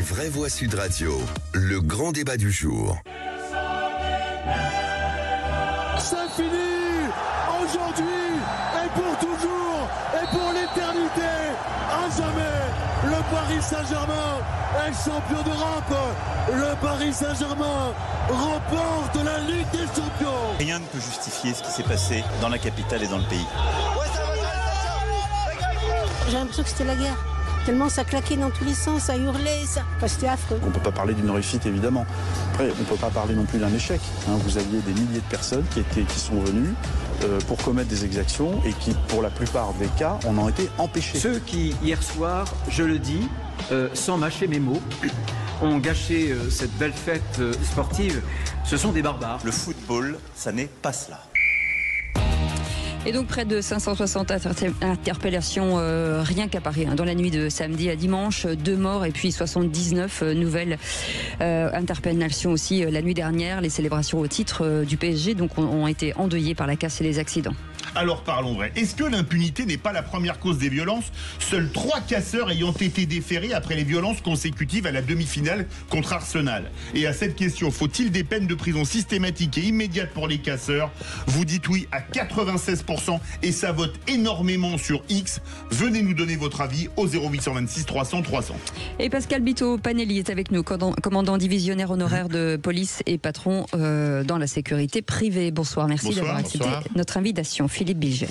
vraies voix Sud Radio, le grand débat du jour. C'est fini aujourd'hui et pour toujours et pour l'éternité. À jamais, le Paris Saint-Germain est champion d'Europe. Le Paris Saint-Germain remporte la Ligue des Champions. Rien ne peut justifier ce qui s'est passé dans la capitale et dans le pays. J'ai l'impression que c'était la guerre. Tellement ça claquait dans tous les sens, ça hurlait, ça. Enfin, c'était affreux. On ne peut pas parler d'une réussite, évidemment. Après, on ne peut pas parler non plus d'un échec. Vous aviez des milliers de personnes qui sont venues pour commettre des exactions et qui, pour la plupart des cas, en ont été empêchés. Ceux qui, hier soir, je le dis, sans mâcher mes mots, ont gâché cette belle fête sportive, ce sont des barbares. Le football, ça n'est pas cela. Et donc près de 560 interpellations rien qu'à Paris. Dans la nuit de samedi à dimanche, 2 morts et puis 79 nouvelles interpellations aussi la nuit dernière. Les célébrations au titre du PSG donc ont été endeuillées par la casse et les accidents. Alors parlons vrai. Est-ce que l'impunité n'est pas la première cause des violences? Seuls 3 casseurs ayant été déférés après les violences consécutives à la demi-finale contre Arsenal. Et à cette question, faut-il des peines de prison systématiques et immédiates pour les casseurs? Vous dites oui à 96% et ça vote énormément sur X. Venez nous donner votre avis au 0826 300 300. Et Pascal Bito-Panelli est avec nous, commandant divisionnaire honoraire de police et patron dans la sécurité privée. Bonsoir, merci d'avoir accepté notre invitation. Philippe Bilger.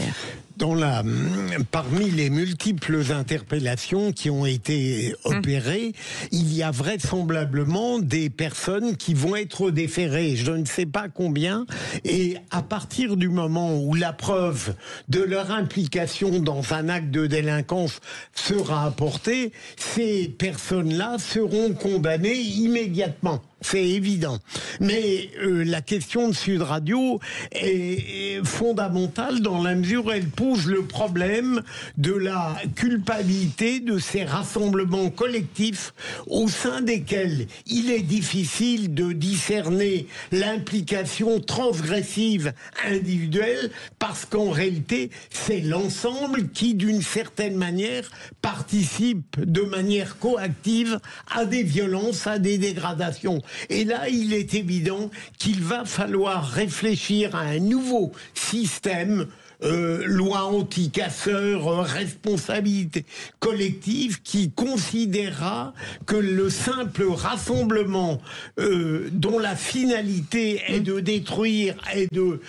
Parmi les multiples interpellations qui ont été opérées, il y a vraisemblablement des personnes qui vont être déférées, je ne sais pas combien, et à partir du moment où la preuve de leur implication dans un acte de délinquance sera apportée, ces personnes-là seront condamnées immédiatement. C'est évident. Mais la question de Sud Radio est fondamentale dans la mesure où elle pose le problème de la culpabilité de ces rassemblements collectifs au sein desquels il est difficile de discerner l'implication transgressive individuelle parce qu'en réalité, c'est l'ensemble qui, d'une certaine manière, participe de manière coactive à des violences, à des dégradations. Et là, il est évident qu'il va falloir réfléchir à un nouveau système, loi anti-casseurs, responsabilité collective, qui considérera que le simple rassemblement dont la finalité est de détruire et de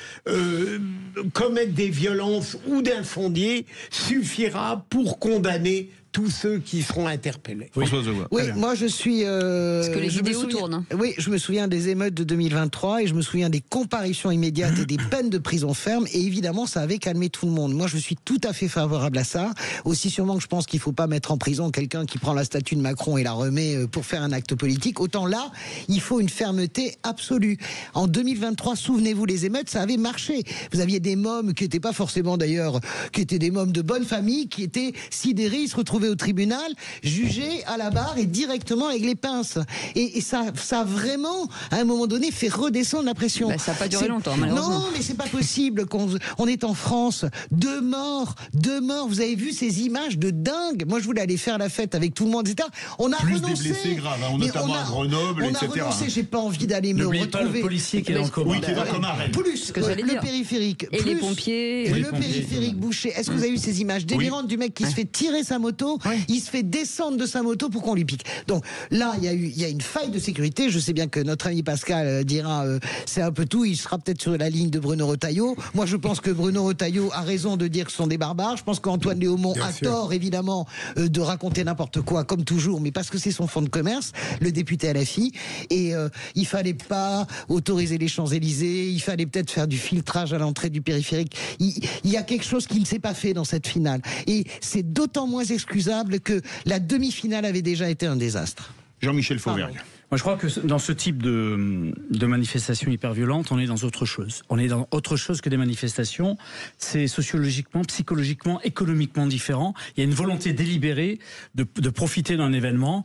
commettre des violences ou d'incendier suffira pour condamner tous ceux qui seront interpellés. Oui, moi je suis... Parce que les vidéos tournent. Oui, je me souviens des émeutes de 2023 et je me souviens des comparutions immédiates et des peines de prison ferme, et évidemment ça avait calmé tout le monde. Moi je suis tout à fait favorable à ça, aussi sûrement que je pense qu'il ne faut pas mettre en prison quelqu'un qui prend la statue de Macron et la remet pour faire un acte politique. Autant là, il faut une fermeté absolue. En 2023, souvenez-vous, les émeutes, ça avait marché. Vous aviez des mômes qui n'étaient pas forcément d'ailleurs, qui étaient des mômes de bonne famille, qui étaient sidérés, ils se retrouvaient au tribunal, jugé à la barre et directement avec les pinces. Et ça a vraiment, à un moment donné, fait redescendre la pression. Ça n'a pas duré longtemps, malheureusement. Non, mais c'est pas possible. On est en France. 2 morts. Vous avez vu ces images de dingue. Moi, je voulais aller faire la fête avec tout le monde, etc. On a plus renoncé. Des blessés graves, notamment à Grenoble, etc. On a renoncé. J'ai pas envie d'aller me retrouver. Pas le policier qui est dans le coma. Oui, qui est dans le coma. Plus le périphérique. Et les pompiers. Et le périphérique bouché. Est-ce que vous avez vu ces images délirantes du mec qui se fait tirer sa moto? Il se fait descendre de sa moto pour qu'on lui pique. Donc là, il y a une faille de sécurité. Je sais bien que notre ami Pascal dira c'est un peu tout. Il sera peut-être sur la ligne de Bruno Retailleau. Moi, je pense que Bruno Retailleau a raison de dire que ce sont des barbares. Je pense qu'Antoine Léaumont a tort, évidemment, de raconter n'importe quoi, comme toujours, mais parce que c'est son fonds de commerce, le député LFI. Et il fallait pas autoriser les Champs-Élysées. Il fallait peut-être faire du filtrage à l'entrée du périphérique. Il y a quelque chose qui ne s'est pas fait dans cette finale. Et c'est d'autant moins excusable que la demi-finale avait déjà été un désastre. Jean-Michel Fauvergue. Moi, je crois que dans ce type de manifestation hyper violente, on est dans autre chose. On est dans autre chose que des manifestations. C'est sociologiquement, psychologiquement, économiquement différent. Il y a une volonté délibérée de profiter d'un événement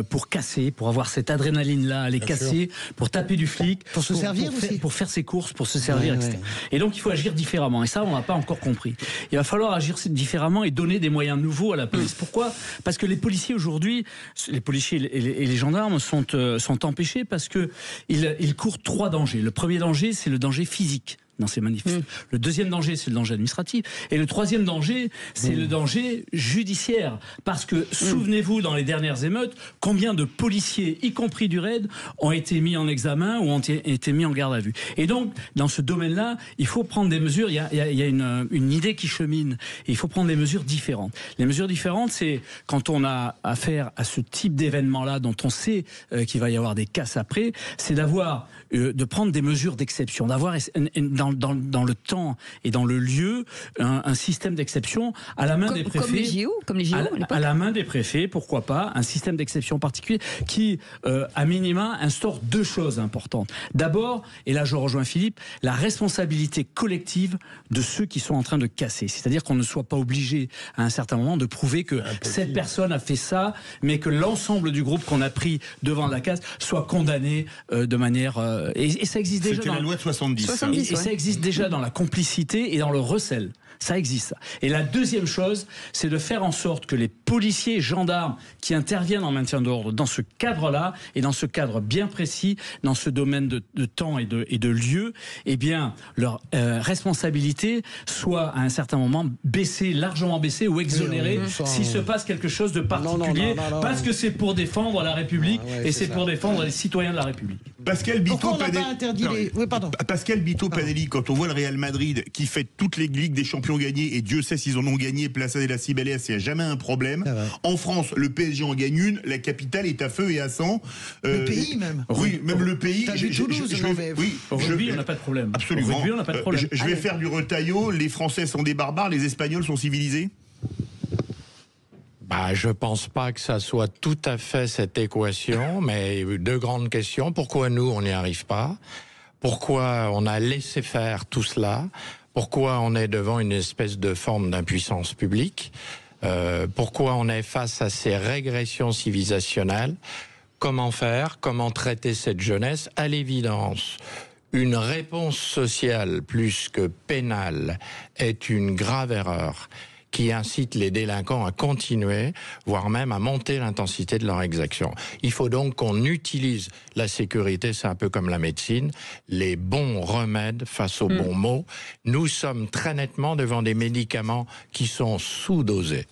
pour casser, pour avoir cette adrénaline-là, aller casser, pour taper du flic, pour se servir aussi, pour faire ses courses, pour se servir, etc. Et donc, il faut agir différemment. Et ça, on n'a pas encore compris. Il va falloir agir différemment et donner des moyens nouveaux à la police. Pourquoi ? Parce que les policiers aujourd'hui, les policiers et les gendarmes sont empêchés parce que ils courent 3 dangers. Le premier danger, c'est le danger physique dans ces manifestations. Le deuxième danger, c'est le danger administratif. Et le troisième danger, c'est le danger judiciaire. Parce que, souvenez-vous, dans les dernières émeutes, combien de policiers, y compris du RAID, ont été mis en examen ou ont été mis en garde à vue. Et donc, dans ce domaine-là, il faut prendre des mesures. Il y a une idée qui chemine. Et il faut prendre des mesures différentes. Les mesures différentes, c'est quand on a affaire à ce type d'événement-là, dont on sait qu'il va y avoir des casses après, c'est de prendre des mesures d'exception, d'avoir dans le temps et dans le lieu un système d'exception à la main des préfets. Comme les JO à la main des préfets, pourquoi pas, un système d'exception particulier qui, à minima, instaure 2 choses importantes. D'abord, et là je rejoins Philippe, la responsabilité collective de ceux qui sont en train de casser. C'est-à-dire qu'on ne soit pas obligé à un certain moment de prouver que cette personne a fait ça, mais que l'ensemble du groupe qu'on a pris devant la casse soit condamné de manière... et ça existe déjà. C'était la loi de 70. Ça existe déjà dans la complicité et dans le recel. Ça existe. Et la deuxième chose, c'est de faire en sorte que les policiers et gendarmes qui interviennent en maintien d'ordre dans ce cadre-là, et dans ce cadre bien précis, dans ce domaine de temps et de lieu, eh bien, leur responsabilité soit à un certain moment largement baissée ou exonérée s'il se passe quelque chose de particulier, parce que c'est pour défendre la République et c'est pour défendre les citoyens de la République. Pascal Bito Panelli, quand on voit le Real Madrid qui fait toutes les ligues des champions gagnés, et Dieu sait s'ils en ont gagné, Plaza de la Cibeles, il n'y a jamais un problème. En France, le PSG en gagne une, la capitale est à feu et à sang. Le pays même. Oui, même le pays. Au rugby, on n'a pas de problème. Absolument. Au rugby, on n'a pas de problème. Je vais faire du retaillot. Les Français sont des barbares, les Espagnols sont civilisés. Je pense pas que ça soit tout à fait cette équation, mais 2 grandes questions. Pourquoi nous, on n'y arrive pas ? Pourquoi on a laissé faire tout cela ? Pourquoi on est devant une espèce de forme d'impuissance publique ? Pourquoi on est face à ces régressions civilisationnelles ? Comment faire ? Comment traiter cette jeunesse ? À l'évidence, une réponse sociale plus que pénale est une grave erreur qui incite les délinquants à continuer, voire même à monter l'intensité de leur exaction. Il faut donc qu'on utilise la sécurité, c'est un peu comme la médecine, les bons remèdes face aux bons maux. Nous sommes très nettement devant des médicaments qui sont sous-dosés.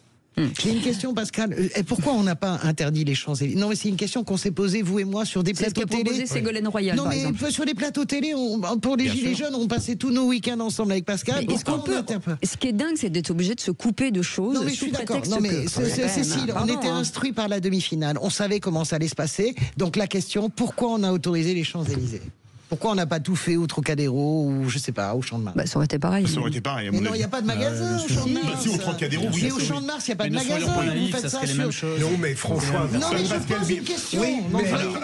J'ai une question, Pascal. Et pourquoi on n'a pas interdit les Champs-Élysées ? Non, mais c'est une question qu'on s'est posée, vous et moi, sur des plateaux télé. C'est ce qu'a proposé Ségolène Royal, non, par mais exemple. sur les plateaux télé, pour les Gilets jaunes, on passait tous nos week-ends ensemble avec Pascal. Ce qui est dingue, c'est d'être obligé de se couper de choses. Non, mais je suis d'accord. Non, mais Cécile, on était instruits par la demi-finale. On savait comment ça allait se passer. Donc la question, pourquoi on a autorisé les Champs-Élysées ? Pourquoi on n'a pas tout fait au Trocadéro ou je sais pas, au Champ de Mars ? Ça aurait été pareil. Ça aurait été pareil. Mais non, il n'y a pas de magasin au Champ de Mars. Si, au Trocadéro, oui. Mais au Champ de Mars, il n'y a pas de magasin. Vous faites ça sur... Non, mais François... Non, mais je pose une question.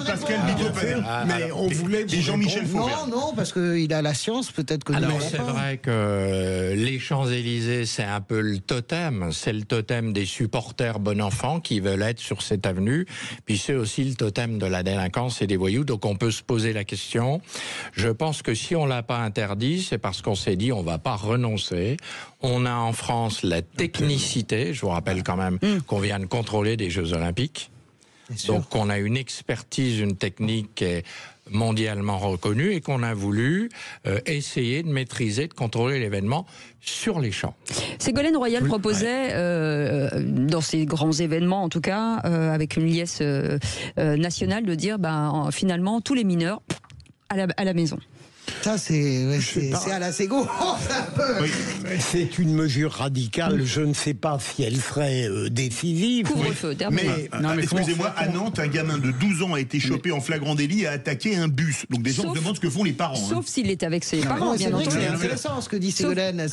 Pascal Bito Panelli. Mais on voulait... Et Jean-Michel Fauvert. Non, parce qu'il a la science, peut-être que... Alors, c'est vrai que les Champs-Élysées, c'est un peu le totem. C'est le totem des supporters bon enfant qui veulent être sur cette avenue. Puis c'est aussi le totem de la délinquance et des voyous. Donc on peut se poser la question. Je pense que si on l'a pas interdit, c'est parce qu'on s'est dit on va pas renoncer. On a en France la technicité. Je vous rappelle quand même qu'on vient de contrôler des Jeux Olympiques. Donc on a une expertise, une technique qui est mondialement reconnue et qu'on a voulu essayer de maîtriser, de contrôler l'événement sur les champs. Ségolène Royal proposait, dans ces grands événements en tout cas, avec une liesse nationale, de dire finalement tous les mineurs à la maison. Ça, c'est à la Ségo. C'est une mesure radicale. Je ne sais pas si elle serait décisive. Couvre-feu, mais excusez-moi, à Nantes, un gamin de 12 ans a été chopé en flagrant délit et a attaqué un bus. Donc des gens se demandent ce que font les parents. Sauf s'il est avec ses parents, bien entendu. C'est intéressant ce que dit Ségolène.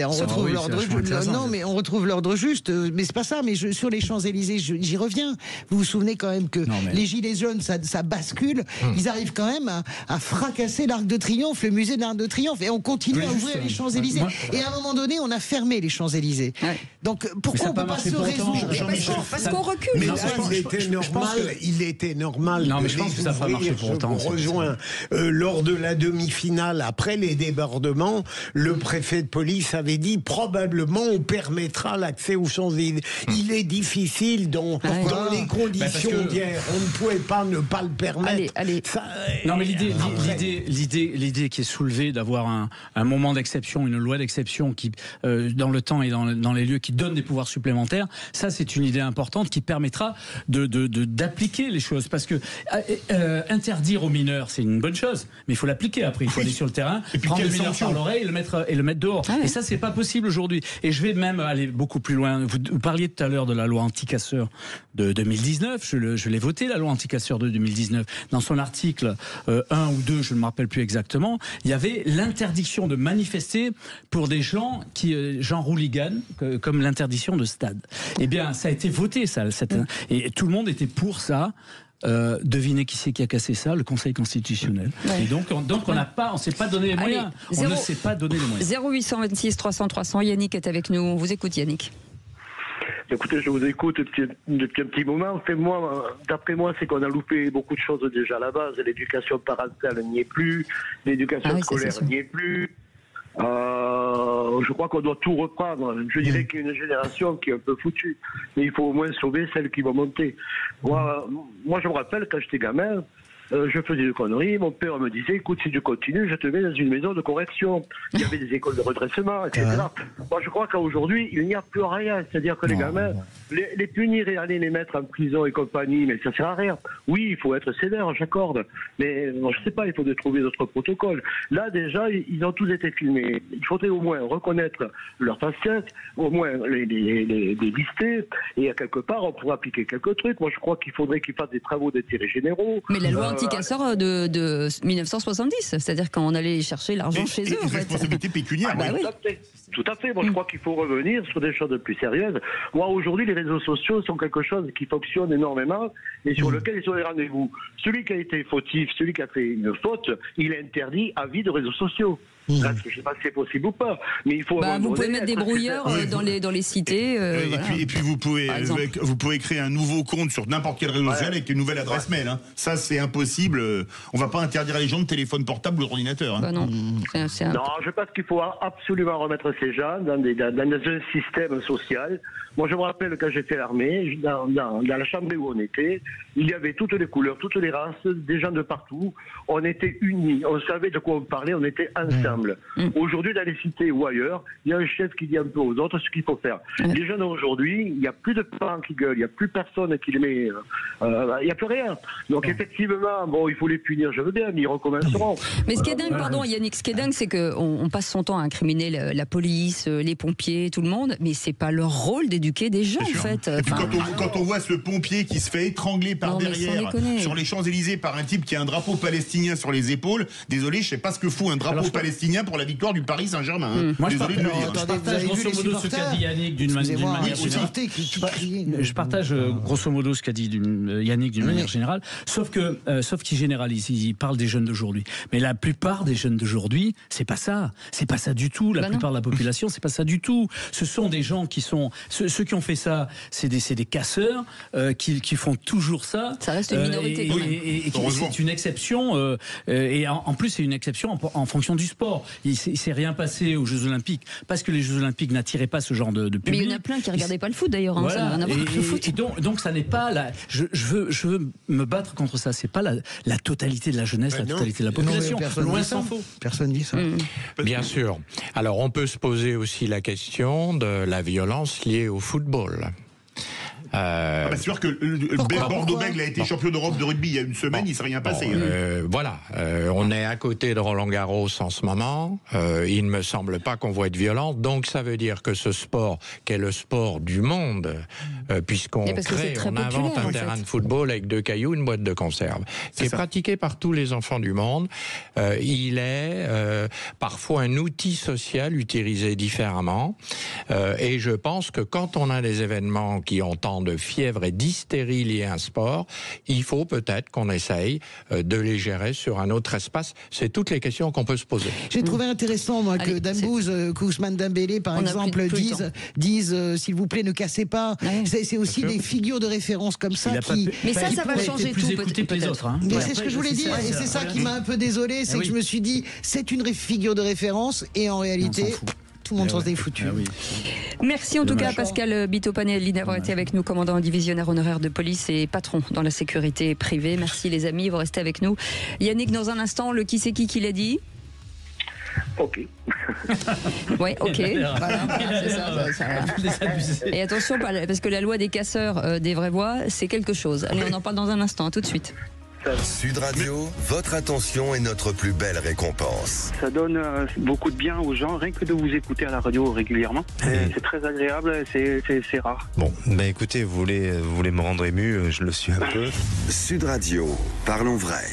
On retrouve l'ordre juste. Non, mais on retrouve l'ordre juste. Mais c'est pas ça. Mais sur les Champs-Élysées, j'y reviens. Vous vous souvenez quand même que les Gilets jaunes, ça bascule. Ils arrivent quand même à fracasser l'Arc de Triomphe, le musée de l'Arc de Triomphe. Et on continue à ouvrir les Champs-Élysées. Et à un moment donné, on a fermé les Champs-Élysées. Donc pourquoi on ne peut pas se résoudre? Parce qu'on recule. Mais là, il était normal. Non, mais je pense que ça va marcher pour autant. Je rejoins. Lors de la demi-finale, après les débordements, le préfet de police avait dit probablement on permettra l'accès aux Champs-Élysées. Il est difficile dans les conditions d'hier. On ne pouvait pas ne pas le permettre. Allez. Non, mais l'idée qui est soulevée d'avoir un moment d'exception, une loi d'exception qui, dans le temps et dans les lieux, qui donne des pouvoirs supplémentaires, ça c'est une idée importante qui permettra d'appliquer les choses. Parce que interdire aux mineurs, c'est une bonne chose, mais il faut l'appliquer après. Il faut aller sur le terrain, prendre le mineur par l'oreille et le mettre dehors. Et ça, c'est pas possible aujourd'hui. Et je vais même aller beaucoup plus loin. Vous parliez tout à l'heure de la loi anti-casseurs de 2019. Je l'ai votée, la loi anti-casseurs de 2019. Dans son article 1 ou 2, je ne me rappelle plus exactement, il y avait l'interdiction de manifester pour des gens genre hooligan, comme l'interdiction de stade. Eh bien, ça a été voté, ça. Et tout le monde était pour ça. Devinez qui c'est qui a cassé ça? Le Conseil constitutionnel. Et donc on s'est pas donné les moyens. On ne s'est pas donné les moyens. 0826 300 300. Yannick est avec nous. On vous écoute, Yannick. Écoutez, je vous écoute depuis un petit moment. D'après moi, c'est qu'on a loupé beaucoup de choses déjà à la base. L'éducation parentale n'y est plus, l'éducation scolaire n'y est plus. Je crois qu'on doit tout reprendre. Je dirais qu'il y a une génération qui est un peu foutue, mais il faut au moins sauver celle qui va monter. Moi je me rappelle quand j'étais gamin, je faisais des conneries, mon père me disait écoute, si tu continues, je te mets dans une maison de correction. Il y avait des écoles de redressement, etc. Moi je crois qu'aujourd'hui il n'y a plus rien, c'est-à-dire que les gamins, les punir et aller les mettre en prison et compagnie, mais ça sert à rien. Oui, il faut être sévère, j'accorde, mais je sais pas, il faut trouver d'autres protocoles. Là déjà, ils ont tous été filmés. Il faudrait au moins reconnaître leur faciès, au moins les lister, et à quelque part on pourrait appliquer quelques trucs. Moi je crois qu'il faudrait qu'ils fassent des travaux d'intérêt généraux. Mais la loi anti-casseurs de 1970, c'est-à-dire quand on allait chercher l'argent chez eux. Responsabilité pécuniaire. Tout à fait. Moi, je crois qu'il faut revenir sur des choses plus sérieuses. Moi, aujourd'hui, les réseaux sociaux sont quelque chose qui fonctionne énormément et sur lequel ils sont les rendez-vous. Celui qui a été fautif, celui qui a fait une faute, il est interdit à vie de réseaux sociaux. Je ne sais pas si c'est possible ou pas, mais il faut. Vous pouvez mettre des brouilleurs dans les cités. Et puis vous pouvez créer un nouveau compte sur n'importe quel réseau social avec une nouvelle adresse mail. Hein. Ça c'est impossible. On va pas interdire les gens de téléphone portable ou d'ordinateur. Hein. Non. Non, je pense qu'il faut absolument remettre ces gens dans un système social. Moi, je me rappelle quand j'ai fait l'armée, dans la chambre où on était, il y avait toutes les couleurs, toutes les races, des gens de partout. On était unis, on savait de quoi on parlait, on était ensemble. Aujourd'hui, dans les cités ou ailleurs, il y a un chef qui dit un peu aux autres ce qu'il faut faire. Les jeunes aujourd'hui, il n'y a plus de parents qui gueulent, il n'y a plus personne qui les met, il n'y a plus rien. Donc effectivement, bon, il faut les punir, je veux bien, mais ils recommenceront. Mais ce qui est dingue, pardon Yannick, ce qui est dingue, c'est qu'on passe son temps à incriminer la police, les pompiers, tout le monde, mais c'est pas leur rôle d'éduquer des gens, en fait. Et puis quand on voit ce pompier qui se fait étrangler par derrière sur les Champs-Élysées par un type qui a un drapeau palestinien sur les épaules, désolé, je sais pas ce que fout un drapeau palestinien pour la victoire du Paris Saint-Germain. Moi, désolé de le dire. Je partage grosso modo ce qu'a dit Yannick d'une manière générale. Je partage grosso modo ce qu'a dit Yannick d'une manière générale, sauf qu'il généralise, il parle des jeunes d'aujourd'hui. Mais la plupart des jeunes d'aujourd'hui, c'est pas ça du tout. La plupart de la population, c'est pas ça du tout. Ce sont des gens qui sont ceux qui ont fait ça, c'est des casseurs qui font toujours ça. Ça reste une minorité. Et c'est une exception. Et en plus, c'est une exception en fonction du sport. Il s'est rien passé aux Jeux Olympiques parce que les Jeux Olympiques n'attiraient pas ce genre de public. Mais il y en a plein qui regardaient pas le foot d'ailleurs. Voilà. Ça n'a rien à voir avec le foot. Et donc ça n'est pas je veux me battre contre ça. C'est pas la totalité de la jeunesse, la totalité de la population. Loin s'en faut. Personne dit ça. Bien sûr. Alors on peut se poser aussi la question de la violence liée au football. C'est sûr que Bordeaux-Bègles a été champion d'Europe de rugby il y a une semaine, il ne s'est rien passé. Voilà, on est à côté de Roland-Garros en ce moment. Il ne me semble pas qu'on voit de violence. Donc ça veut dire que ce sport, qui est le sport du monde, puisqu'on invente un terrain de football avec 2 cailloux, une boîte de conserve, qui est pratiqué par tous les enfants du monde. Il est parfois un outil social utilisé différemment. Et je pense que quand on a des événements qui ont tant de fièvre et d'hystérie liés à un sport, il faut peut-être qu'on essaye de les gérer sur un autre espace. C'est toutes les questions qu'on peut se poser. J'ai trouvé intéressant, moi, que Dambouz, Ousmane Dembélé, par exemple, disent s'il vous plaît, ne cassez pas. C'est aussi des figures de référence comme ça qui... Mais ça va changer tout. Que les autres, hein. C'est ce que je voulais dire, et c'est ça qui m'a un peu désolé, c'est que je me suis dit, c'est une figure de référence, et en réalité... Tout le monde s'en est foutu. Merci en tout cas Pascal Bitopanelli d'avoir été avec nous, commandant divisionnaire honoraire de police et patron dans la sécurité privée. Merci les amis, vous restez avec nous. Yannick, dans un instant, le qui c'est qui l'a dit? Ok. Oui, ok. Voilà, c'est ça. Et attention, parce que la loi des casseurs des vraies voix, c'est quelque chose. Allez, on en parle dans un instant. À tout de suite. Sud Radio, votre attention est notre plus belle récompense. Ça donne beaucoup de bien aux gens, rien que de vous écouter à la radio régulièrement. C'est très agréable, c'est rare. Bon, écoutez, vous voulez me rendre ému, je le suis un peu. Sud Radio, parlons vrai.